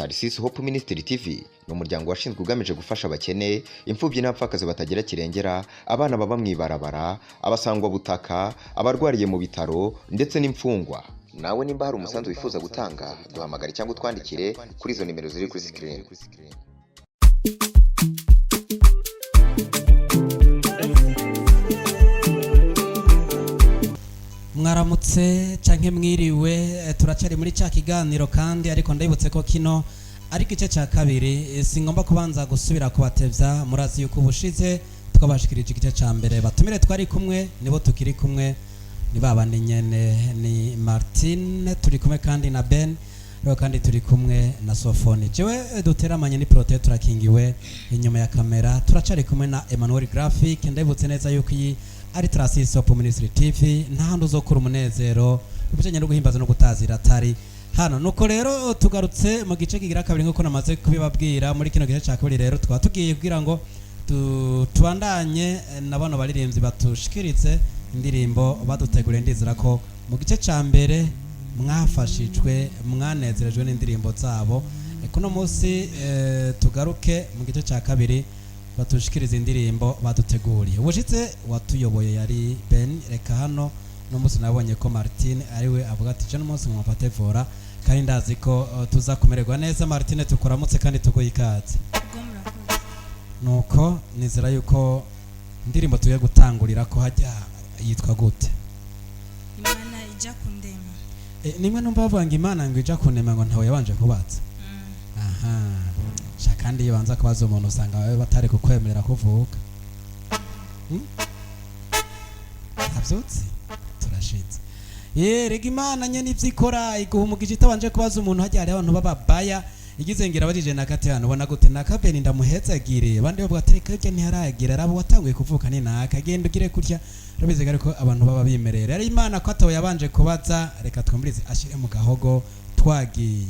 Tarsis Hope Ministry TV ni umuryango washinzwe ugamije gufasha abakene, imfubyi n'abapfakazi batagira kirengera, abana baba mwibarabara, abasangwa butaka, abarwariye mu bitaro ndetse n'imfungwa. Nawe nimba hari umusanzu wifuza gutanga, duhamagare cyangwa utwandikire kuri izo nimero ziri kuri screen. Mwaramutse canke mwiriwe, turacari muri ca kiganiro kandi ariko ndabibutse ko kino ari gice ca kabiri. Singomba kubanza gusubira kubatevya, murazi yuko ubushize twabashikirije igice ca mbere. Batumire twari kumwe nibo tukiri kumwe, ni babandi nyene, ni Martin turi kumwe kandi na Ben, rero kandi turi kumwe na Sofoni. Jewe duteramanye ni Prote turakingiwe inyuma ya kamera, turacari kumwe na Emmanuel Graphic. Ndabibutse neza yuko iyi ari Tarsis Hope Ministry TV, nta handi uzokura umunezero ubujanye no guhimbaza no gutazira atari hano. Nuko rero tugarutse mu gice kigira kabiri nkuko namaze kubibabwira. Muri kino gice cya kabiri rero twaba tugiye kugira ngo tubandanye na bano baririmbyi batushikirize indirimbo badutegure. Ndizera ko mu gice cya mbere mwafashijwe, mwanezerejwe n'indirimbo zabo. Kuno munsi tugaruke mu gice cya kabiri batushikiriza indirimbo baduteguriye. Ubushitse watuyoboye yari Ben. Reka hano no munsi nabonye ko Martin ariwe avuga ati je no munsi mwafate vora, kandi ndazi ko tuza kumererwa neza. Martin tukuramutse kandi tuguye ikaze. Nuko nizera yuko indirimbo tugiye gutangurira ko hajya yitwa gute? Imana ija kundema. Nimwe numva bavuga ngo Imana ngo ija kundema ngo ntawe yabanje kubatsa. Aha. Kandi yibanza kubaza umuntu usanga bawe batari kukwemerera kuvuka. Abyutse turashitse. Rega Imana nyene ivyikora iguha umugisha itabanje kubaza umuntu. Hajya hari abantu bababaya igize ngira barije nakati hano ubona gute nakabeni ndamuhezagire, abandi bavuga ati reka ibyo ntiharagira, arabo watanguye kuvuka ni naka genda ugire kurya. Rabize gare ko abantu baba bimerera. Ari Imana ko atawe yabanje kubaza. Reka twumvirize ashire mu gahogo twagiye.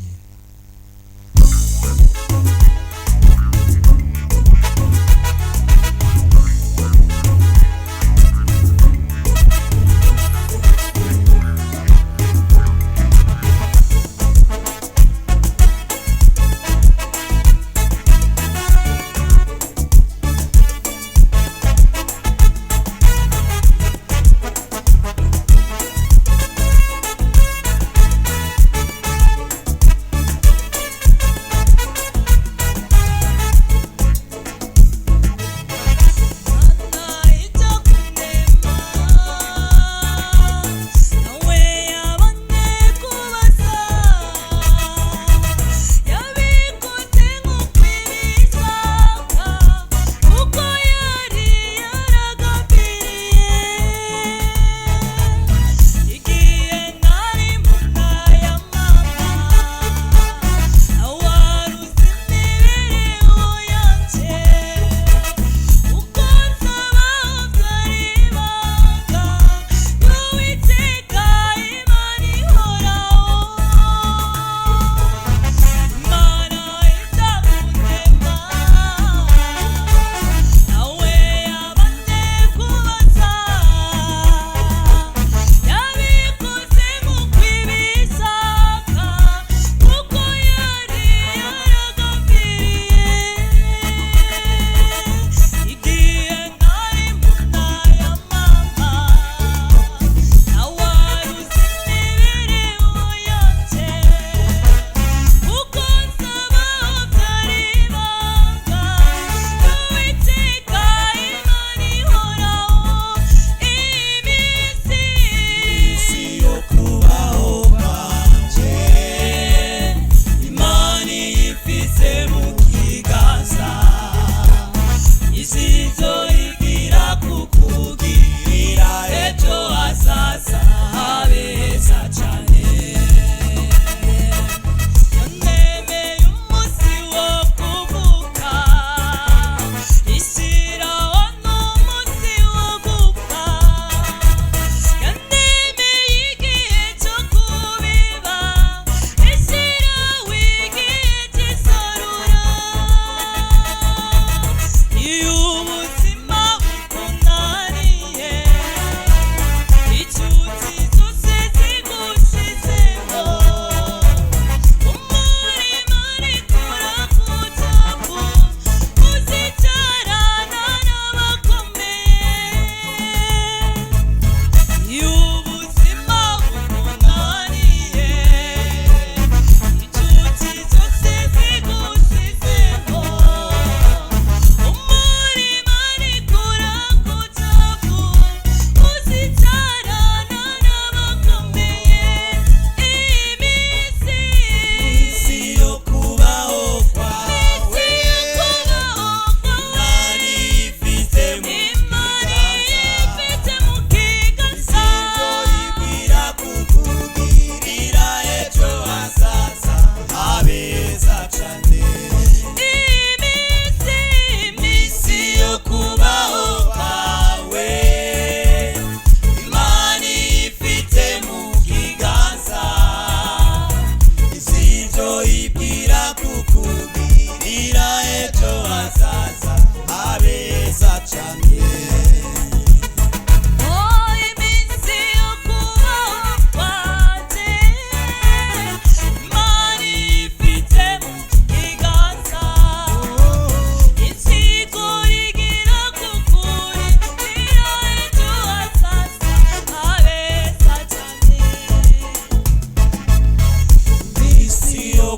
sivyo ibwira kukugirira ejo hazaza habeza cane.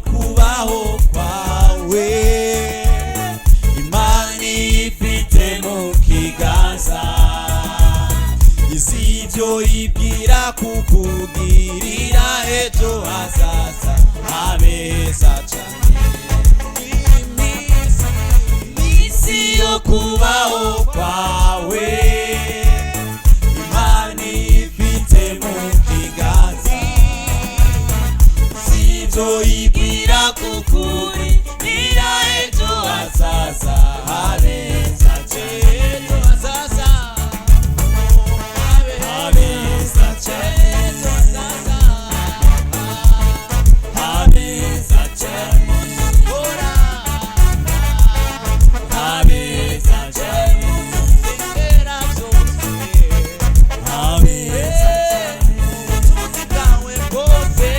Kubaho kwawe imani ifite mu kiganza, isivyo ibwira kukugirira ejo hazaza habeza cane. Imisi yo kubaho kwawe imani ifite mu kiganza, sivyo ibwira kukugirira ejo hazaza habeza cane. Ejo hazaza habeza cane. Ejo hazaza habeza cane. Ora habeza cane. Era vyose habeza cane. Ubutunzi bwawe bwose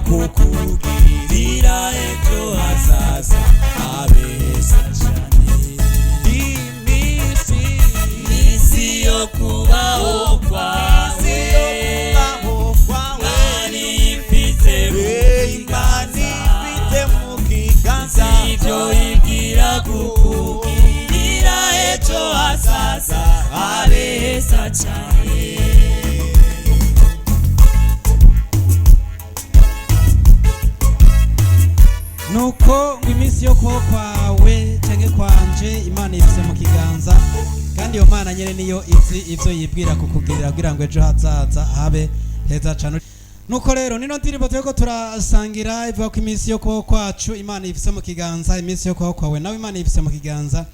kukugirira ejo hazaza habeza cane. Imisi yo kubaho kwawe imani ifite mu kiganza, sivyo ibwira kukugirira ejo hazaza habeza cane. nuko ngo iminsi yo kubaho kwawe canke kwanje imana ifise mu kiganza, kandi iyo mana nyene niyo izi ivyo yibwira kukugirira kugira ngo ejo hazaza habe heza cane. Nuko rero nino ndirimbo turiko turasangira ivuga ko iminsi yo kubaho kwacu imana ifise mu kiganza, iminsi yo kubaho kwawe nawe imana ifise mu kiganza,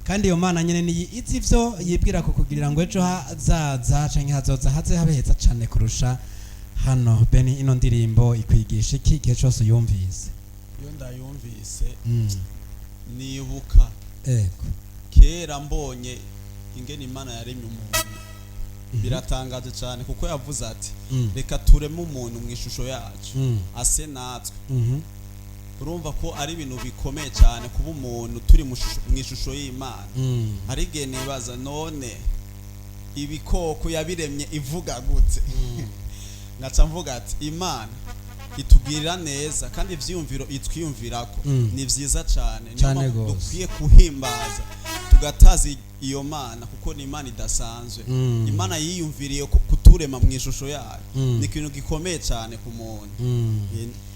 kandi iyo mana nyene niyo izi ivyo yibwira kukugirira ngo ejo hazaza canke hazoza haze habe heza cane kurusha hano. Beni, ino ndirimbo ikwigisha iki igihe cose uyumvise? Iyo ndayumvise nibuka kera mbonye ingene Imana yaremye umuntu, biratangaje cyane kuko yavuze ati reka tureme umuntu mu ishusho yacu ase natwe. Urumva ko ari ibintu bikomeye cyane kuba umuntu turi mu ishusho y'Imana. Ari igihe nibaza none ibikoko yabiremye ivuga gute? Ngaca mvuga ati Imana itubwirira neza kandi ivyiyumviro itwiyumvirako ni vyiza cyane, niyo dukwiye kuhimbaza tugataza iyo mana kuko ni Imana idasanzwe. Imana yiyumviriye kuturema mu ishusho yayo, ni ikintu gikomeye cyane ku muntu,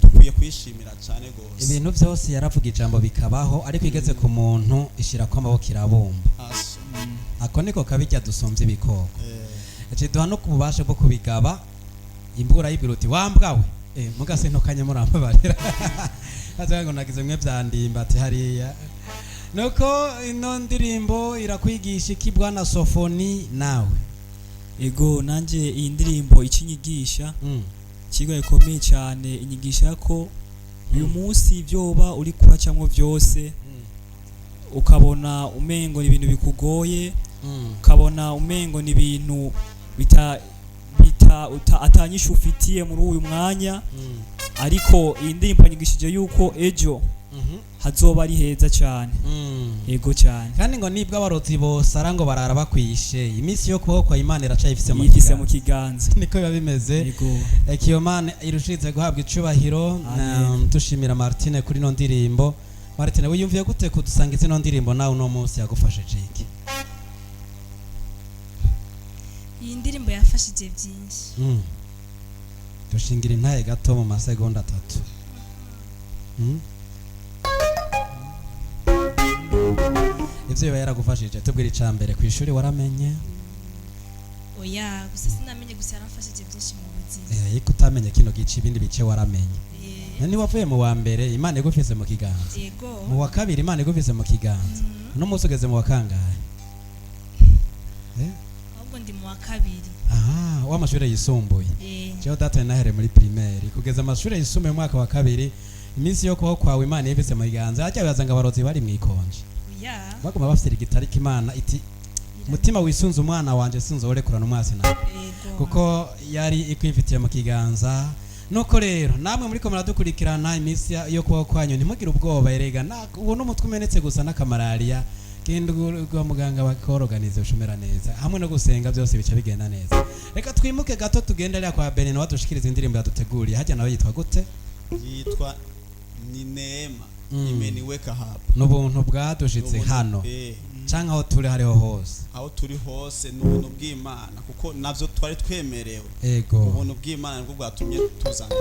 dukwiye kwishimira cyane gose. Ibintu byose yaravuga ijambo bikabaho, ariko igeze ku muntu ishira ko amaboko irabumba. Ako niko kabijya dusomvye ibikoko. Duha no kububasha bwo kubigaba. Imbura y'ibiruti wambwawe mugase ntokanye murambabarira azago nagize mwe byandimba ati hariya. Nuko ino ndirimbo irakwigisha iki bwana Sofoni nawe? Ego nanje iyi ndirimbo icinyigisha kigo ikomeye cyane, inyigisha ko uyu munsi byoba uri kuracamwo byose ukabona umengo ni ibintu bikugoye, ukabona umengo ni ibintu atanyisha ufitiye muri uyu mwanya, ariko iyi ndirimbo nyigishije yuko ejo hazoba ari heza cyane. Ego cyane, kandi ngo nibwo abarozi bose arango barara bakwishe, iminsi yo kubaho kwa Imana iracayifise mu kiganza. Niko biba bimeze. Iyo Mana irushize guhabwa icubahiro. Dushimira Martine kuri no ndirimbo. Martine, wiyumviye gute kudusangiza ino ndirimbo nawe uno munsi yagufashije iki? Iyi ndirimbo yafashije byinshi. Dushingira intaye gato mu masegonda 3. ivyo biba yaragufashije. Tubwira icambere ku ishuri waramenye? Oya, gusa sinamenye, gusa yarafashije byinshi mu buzima. Ariko utamenye kino gice ibindi bice waramenye. Nani wavuye mu wa mbere Imana igufise mu kiganza. Yego. Mu wa kabiri Imana igufise mu kiganza. No musi ugeze mu wa kangahe? Ahubwo ndi mu wa kabiri. W'amashuri yisumbuye. Jewe data nahere muri primaire kugeza amashuri yisumbuye mu mwaka wa kabiri. Iminsi yo kubaho kwawe Imana yibise mu kiganza. Ajya bazanga abarozi bari mwikonje. Oya. Bagoma bafite igitari Imana iti mutima wisunze umwana wanje sinzorekurana umwasi nawe. Kuko yari ikwifitiye mu kiganza. Nuko rero namwe muri ko muradukurikirana iminsi yo kubaho kwanyu ntimugire ubwoba erega ubu n'umutwe umenetse gusa n'akamalariya kindi kwa muganga bakoroganize ushumera neza hamwe no gusenga byose bica bigenda neza. Reka twimuke gato tugenderera kwa Benino wadushikiriza indirimbo yaduteguriye. Hajya nawe yitwa gute? Yitwa ni Neema imeniweka hapa. N'ubuntu bwadushitse hano canka aho turi hariho hose. Aho turi hose n'ubuntu bw'Imana kuko navyo twari twemerewe. Ego. Ubuntu bw'Imana nibwo bwatumye tuzanga.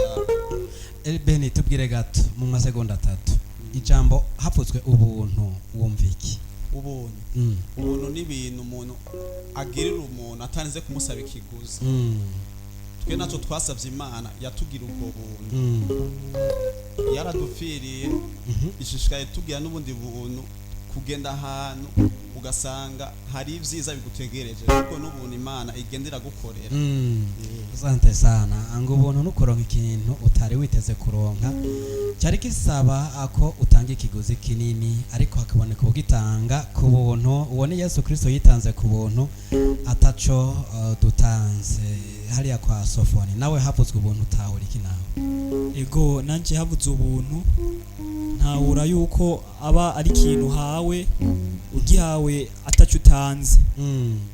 Beni tubwire gato mu masegonda 3. Ijambo hafutswe ubuntu wumviki. Ubuntu ni ibintu umuntu agirira umuntu atanze kumusaba ikiguzi. Twe naco twasavye Imana yatugira ubwo buntu. Yaradupfiriye ishishikaye tugira n'ubundi buntu kugenda ahantu ugasanga hari ivyiza bigutegereje kuko n'ubuntu Imana igendera gukorera. Asante sana. Ngo ubuntu nukuronka ikintu utari witeze kuronka cyari kisaba ako utanga ikiguzi kinini ariko hakaboneka ubugitanga ku buntu. Uwo ni Yesu Kristo yitanze ku buntu ataco dutanze. Hariya kwa Sofoni nawe havutswe ubuntu utahura iki nawe? Ego nanje havuze ubuntu ntahura yuko aba ari ikintu hawe ugihawe atacu utanze.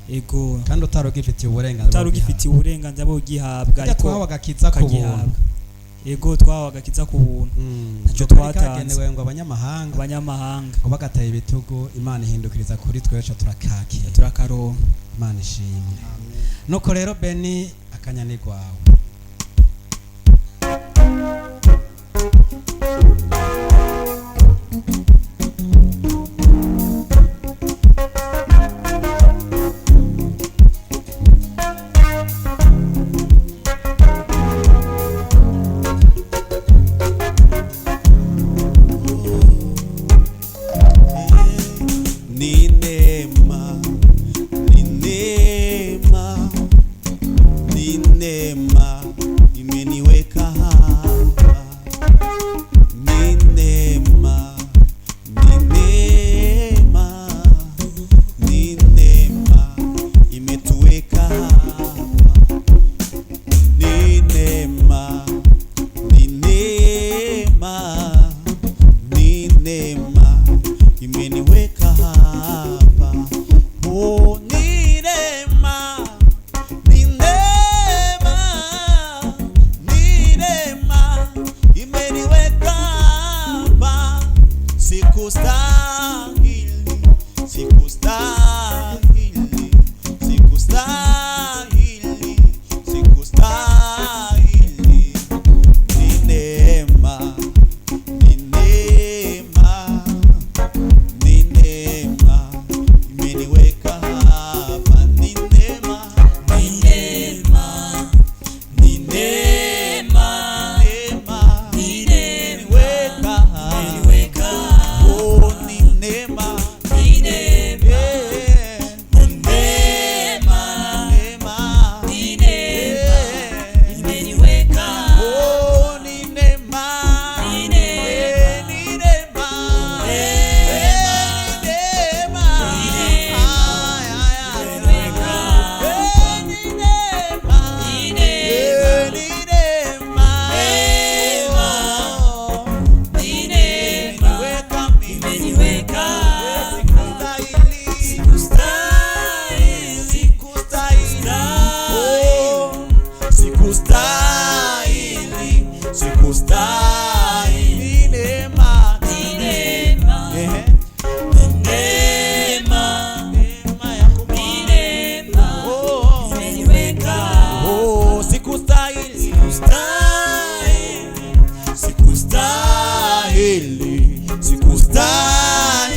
Ego kandi utarugifitiye uburenganzira bwo gihabwa ariko twahawe agakiza ku buntu. Ego twahawe agakiza ku buntu ntacyo twatanze ngo abanyamahanga ngo bagataye ibitugu Imana ihindukiriza kuri twese turakaronka. Imana ishimwe. Nuko rero Beni akanyani gwawe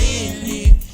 sikustahili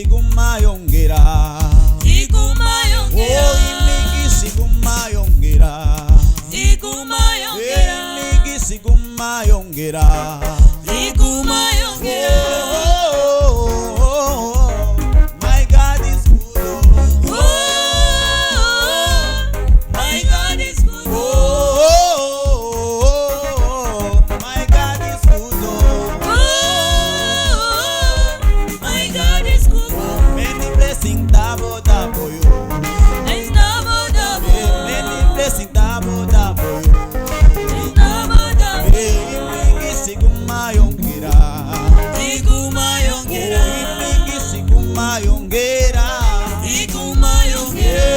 iguma yongera iguma yongera imigisha iguma yongera iguma yongera imigisha iguma yongera iguma yongera my God is good my God is good my God is good my God is good many blessings double double you it's double double many blessings double double it's double double imigisha iguma yongera iguma yongera imigisha iguma yongera iguma yongera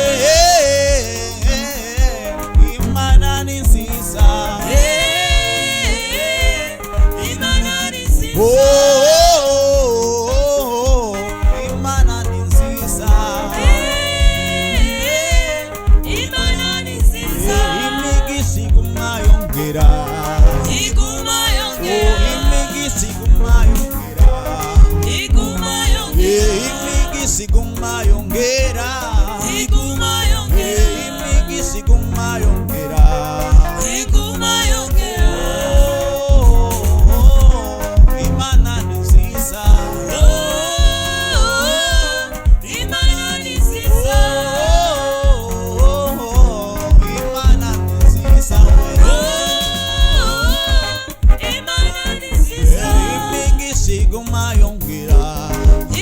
imana ni nziza imana ni nziza imana ni nziza imana ni nziza imigisha iguma yongera iguma yongera imigisha iguma yongera iguma yongera imigisha iguma yongera iguma yongera imigisha iguma yongera iguma yongera imana ni nziza imana ni nziza imana ni nziza imana ni nziza imigisha iguma yongera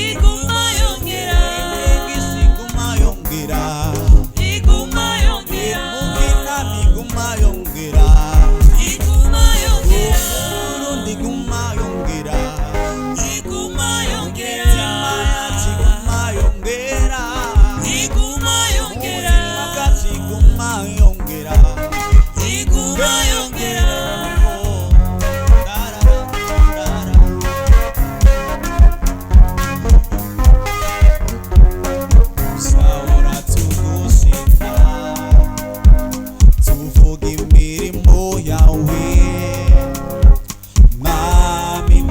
iguma yongera imigisha iguma yongera iguma yongera mukina iguma yongera iguma yongera urundi iguma yongera iguma yongera imaya iguma yongera iguma yongera magati iguma yongera iguma yongera Sahora tugushima tuvuga imirimo yawe mwami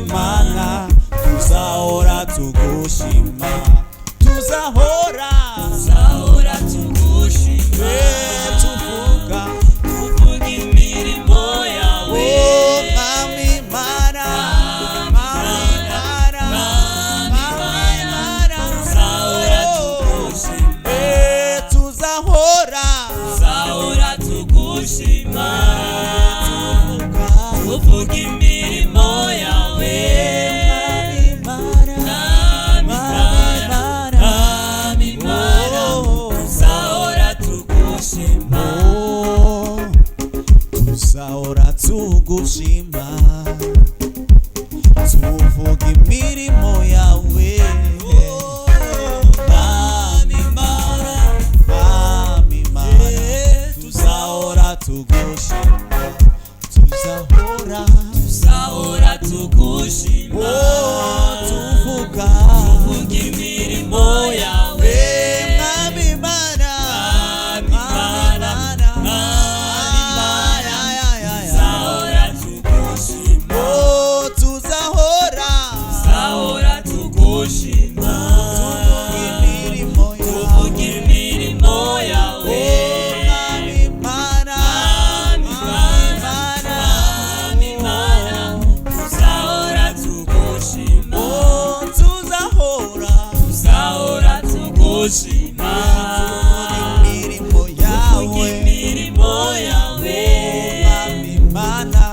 mana tuzahora tugushima tuzahora Sahora tugushima tuvuga tuvuga imirimo yawe mwami mana Sahora tugushima tuzahora Sahora tugushima tuvuga imirimo yawe Mwami Mana Sahora tugushima tuzahora tugushima tuvuga imirimo yawe Mwami Mana mwami mana tuzahora tugushima tuzahora Sahora tugushima tuvuga tuvuga imirimo yawe mwami mana Sahora tugushima tuzahora Sahora tugushima tuvuga imirimo yawe Mwami Mana Sahora tugushima Sahora tugushima imirimo yawe imirimo yawe mwami mana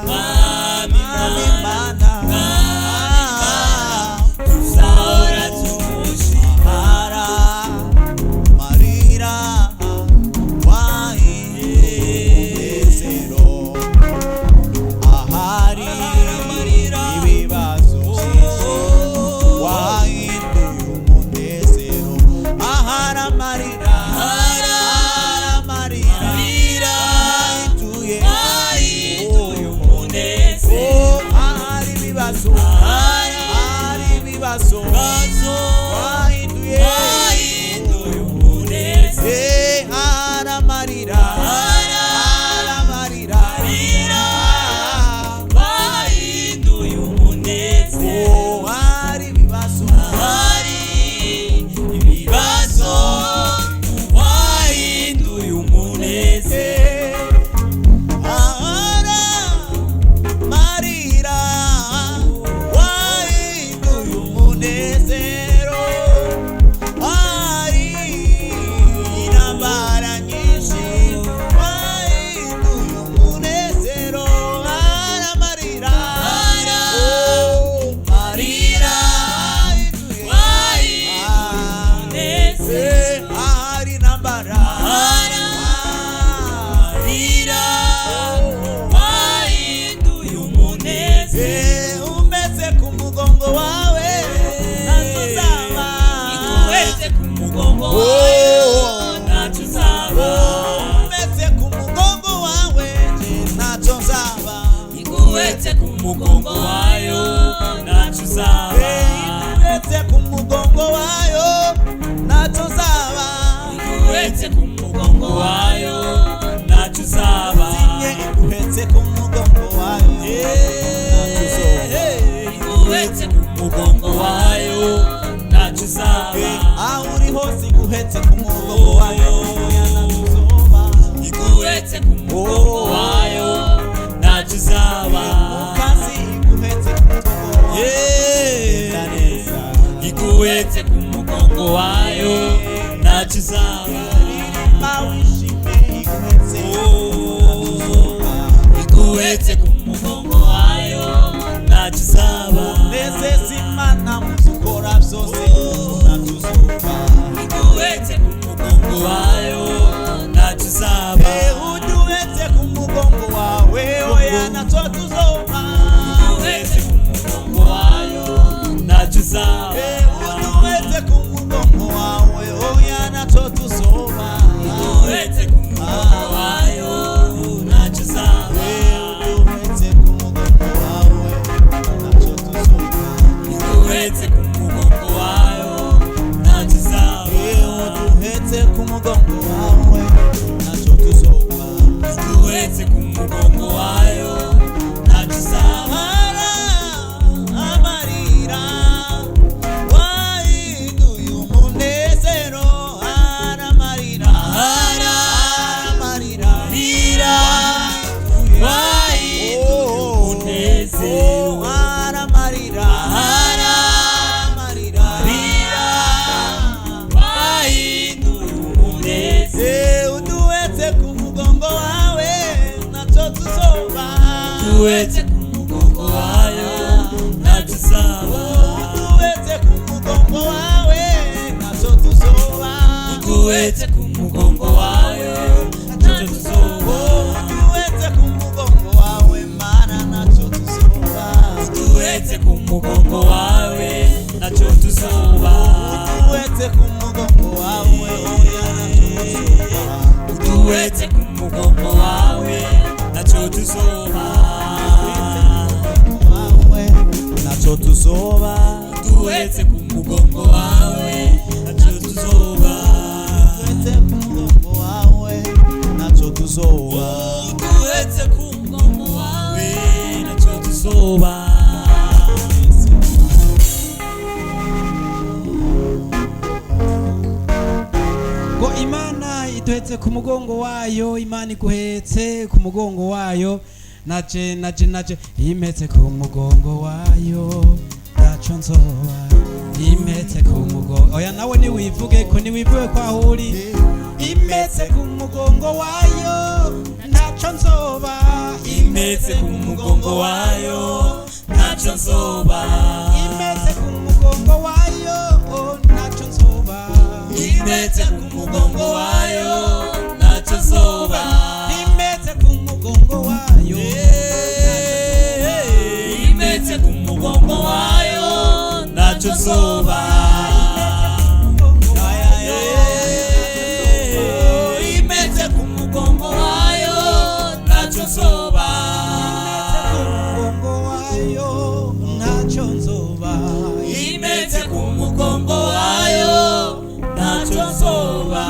Sahora tugushima marira wahinduye ahari ibibazo byinshi wahinduye umunezero ahari iguhetse ku mugongo wayo ntacyo uzaba umeze ku mugongo wawe ntacyo nzaba iguhetse ku mugongo wayo ntacyo uzaba iguhetse ku mugongo wayo ntacyo nzaba iguhetse ku mugongo wayo ntacyo uzaba iguhetse ku mugongo wayo ntacyo uzoba iguhetse ku mugongo wayo ntacyo uzaba aho uri hose iguhetse ku mugongo wayo ntacyo uzoba iguhetse ku mugongo wayo ntacyo uzaba kazi iguhetse ku mugongo wayo neza iguhetse ku mugongo wayo ntacyo uzaba wishime iguhetse iguhetse ku mugongo wayo ntacyo uzaba nezeza imana mu byo ukora byose ntacyo uzoba iguhetse ku mugongo wayo ntacyo uzaba uduhetse ku mugongo wawe oya ntacyo tuzoba iguhetse ku mugongo wayo ntacyo uzaba uduhetse ku mugongo wawe oya ntacyo tuzoba iguhetse ku mugongo wayo ntacyo uzaba uduhetse ku mugongo wawe ntacyo tuzoba iguhetse ku mugongo wayo ntacyo uzaba uduhetse ku mugongo wawe ntacyo tuzoba iguhetse ku mugongo wayo ntacyo uzaba amarira wahinduye umunezero aramarira aramarira rira wahinduye umunezero aramarira aramarira rira wahinduye umunezero uduhetse ku mugongo wawe ntacyo tuzoba iguhetse ku mugongo wayo ntacyo uzaba uduhetse ku mugongo wawe ntacyo tuzoba iguhetse ku mugongo wayo ntacyo tuzoba uduhetse ku mugongo wawe mana ntacyo tuzoba iguhetse ku mugongo wawe ntacyo tuzoba uduhetse ku mugongo wawe oya ntacyo tuzoba iguhetse ku mugongo wawe ntacyo tuzoba wawe ntacyo tuzoba iguhetse ku mugongo wawe ntacyo tuzoba uduhetse ku mugongo wawe ntacyo tuzoba iguhetse ku mugongo wawe ntacyo tuzoba ngo imana iduhetse ku mugongo wayo, imana iguhetse ku mugongo wayo, naje impetse ku mugongo wayo ntacyo nzoba, impetse ku mugongo oya nawe niwivuge ko niwivuge ko aho uri, impetse ku mugongo wayo ntacyo nzoba, impetse ku mugongo wayo ntacyo nzoba, impetse ku mugongo wayo ntacyo nzoba, impetse ku mugongo wayo ntacyo nzoba, impetse ku mugongo wayo, impetse ku mugongo wayo ntacyo nzoba, impetse ku mugongo wayo ntacyo nzoba, mugongo wayo ntacyo nzoba, impetse ku mugongo wayo ntacyo nzoba.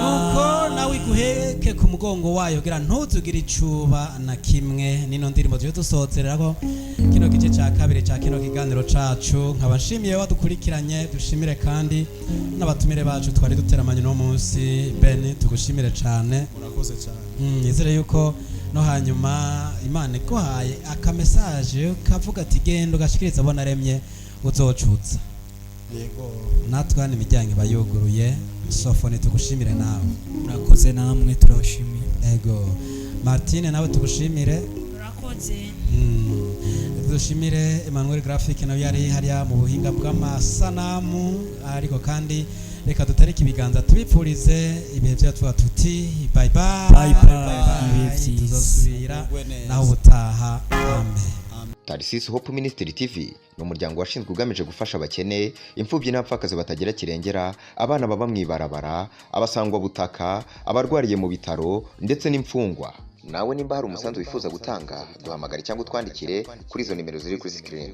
nuko nawe iguheke ku mugongo wayo gira ntuzugire icuba na kimwe. Nino ndirimbo tuje dusozereraho kino gice cya kabiri cya kino kiganiro cacu, nkaba nshimiye wadukurikiranye, dushimire kandi n'abatumire bacu twari duteramanye no munsi. Ben tugushimire cyane, murakoze cyane. nizere yuko no hanyuma Imana iguhaye akamesaje kavuga ati genda ugashikiriza abo naremye uzocutsa. Yego. Natwe hano imiryango iba yuguruye. Sofoni tugushimire nawe. murakoze namwe turabashimiye. Ego Martine nawe tugushimire. urakoze. Dushimire Emmanuel Graphic nawe yari hariya mu buhinga bw'amasanamu, ariko kandi reka dutarike ibiganza tubipfurize ibihe byacu tuba tuti bye bye Bye bye. Ibihe byiza. tuzosubira Mugwe neza. naho ubutaha. Amen. Tarsis Hope Ministry TV ni umuryango washinzwe ugamije gufasha abakene, imfubyi n'abapfakazi batagira kirengera, abana baba mwibarabara, abasangwa butaka, abarwariye mu bitaro ndetse n'imfungwa. Nawe nimba hari umusanzu wifuza gutanga, duhamagare cyangwa utwandikire kuri izo nimero ziri kuri screen.